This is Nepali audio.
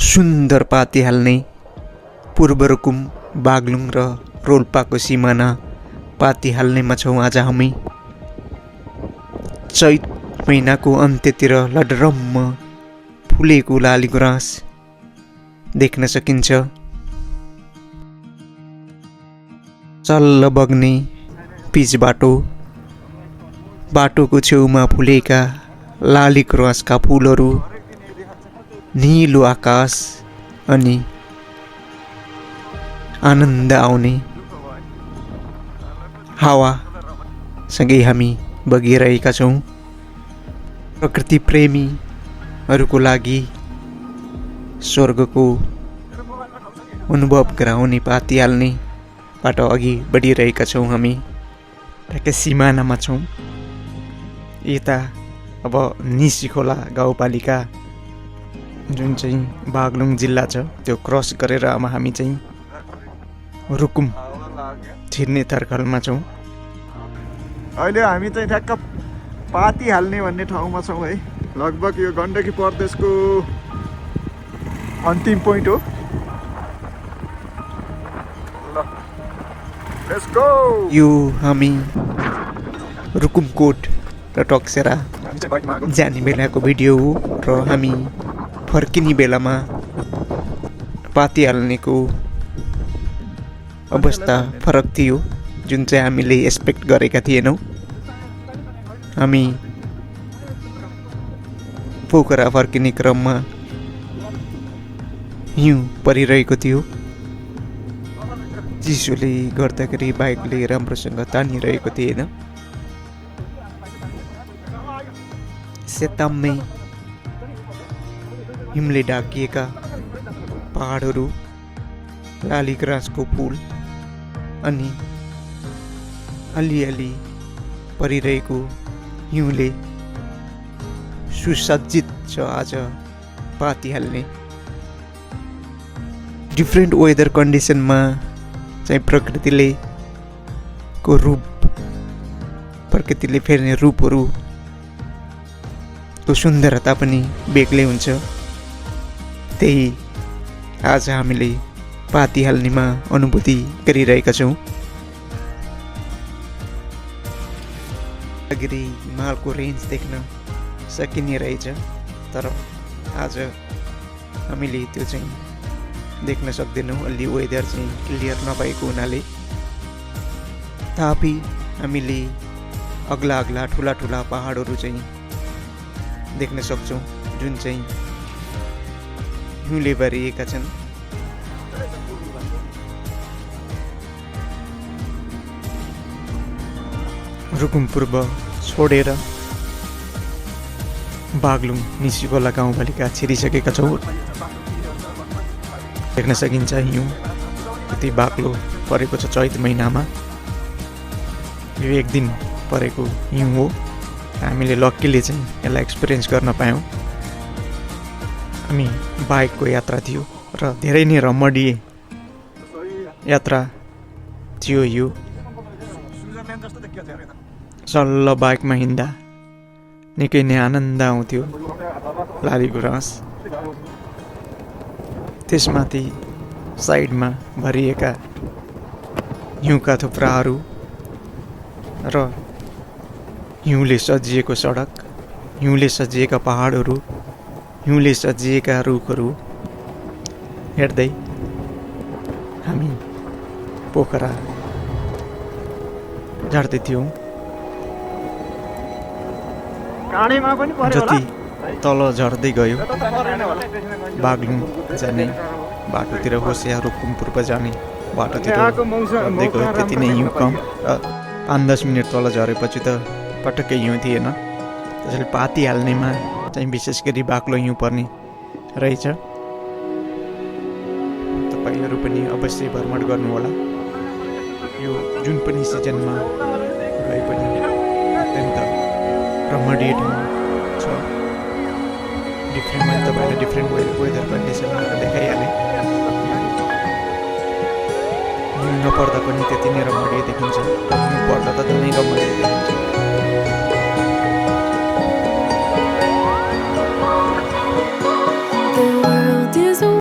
सुन्दर पाती हाल्ने पूर्व रुकुम बागलुङ र रोल्पाको सिमाना पाती हाल्नेमा छौँ आज हामी। चैत महिनाको अन्त्यतिर लडरम्म फुलेको लाली गुराँस देख्न सकिन्छ। चल्ल बग्ने पिच बाटोको छेउमा फुलेका लाली गुराँसका फुलहरू, नीलो आकाश अनि आनन्द आउने हावा सँगै हामी बगिरहेका छौँ। प्रकृति प्रेमीहरूको लागि स्वर्गको अनुभव गराउने पाती हाल्ने बाट अघि बढिरहेका छौँ हामी। ठ्याक्कै सिमानामा छौँ। यता अब निसी खोला गाउँपालिका जुन चाहिँ बागलुङ जिल्ला छ त्यो क्रस गरेर अब हामी चाहिँ रुकुम छिर्ने तर्खलमा छौँ। अहिले हामी चाहिँ ठ्याक्क पाती हाल्ने भन्ने ठाउँमा छौँ है। लगभग यो गण्डकी प्रदेशको अन्तिम पोइन्ट हो। Let's go. यो हामी रुकुमकोट र टक्सेरा जाने बेलाको भिडियो हो र हामी फर्किने बेलामा पाती हाल्नेको अवस्था फरक थियो, जुन चाहिँ हामीले एक्सपेक्ट गरेका थिएनौँ। हामी पोखरा फर्किने क्रममा हिउँ परिरहेको थियो। चिसोले गर्दाखेरि बाइकले राम्रोसँग तानिरहेको थिएन। सेताम्मै हिमले ढाकिएका पहाडहरू, लाली गुराँसको फुल अनि अलिअलि परिरहेको हिउँले सुसज्जित छ आज पाती हाल्ने। डिफ्रेन्ट वेदर कन्डिसनमा चाहिँ प्रकृतिले फेर्ने रूपहरू को सुन्दरता पनि बेग्लै हुन्छ। त्यही आज हामीले पाती हाल्नेमा अनुभूति गरिरहेका छौँ। गिरी हिमालको रेन्ज देख्न सकिने रहेछ, तर आज हामीले त्यो चाहिँ देख्न सक्दैनौँ। अलि वेदर चाहिँ क्लियर नभएको हुनाले तापि हामीले अग्ला ठुला पहाडहरू चाहिँ देख्न सक्छौँ, जुन चाहिँ हिउँले भरिएका छन्। रुकुम पूर्व छोडेर बागलुङ निसीखोला गाउँपालिका छिरिसकेका छौँ। देख्न सकिन्छ हिउँ कति बाक्लो परेको छ चैत महिनामा। यो एक दिन परेको हिउँ हो। हामीले लक्कीले चाहिँ यसलाई एक्सपिरियन्स गर्न पायौँ। हामी बाइकको यात्रा थियो र धेरै नै रमणीय यात्रा थियो यो। चल्ल बाइकमा हिँड्दा निकै नै आनन्द आउँथ्यो। लाली गुराँस, त्यसमाथि साइडमा भरिएका हिउँका थुप्राहरू र हिउँले सजिएको सडक, हिउँले सजिएका पहाडहरू, हिउँले सजिएका रुखहरू हेर्दै हामी पोखरा झार्दै थियौँ। जति तल झर्दै गयो बागलुङ जाने बाटोतिर होस् या रुकुम पूर्व जाने बाटोतिर झर्दै गयो, त्यति नै हिउँ कम। र 5-10 मिनट तल झरेपछि त पटक्कै हिउँ थिएन। त्यसैले पाती हाल्नेमा चाहिँ विशेष गरी बाक्लो हिउँ पर्ने रहेछ। तपाईँहरू पनि अवश्य भ्रमण गर्नुहोला। यो जुन पनि सिजनमा गए पनि अत्यन्त रमणीय ठाउँ छ। मैले तपाईँलाई डिफ्रेन्ट वेदर कन्डिसनहरू देखाइहालेँ। हिउँ नपर्दा पनि त्यति नै रमणीय देखिन्छ, र हिउँ पर्दा त झनै रमणीय देखिन्छ।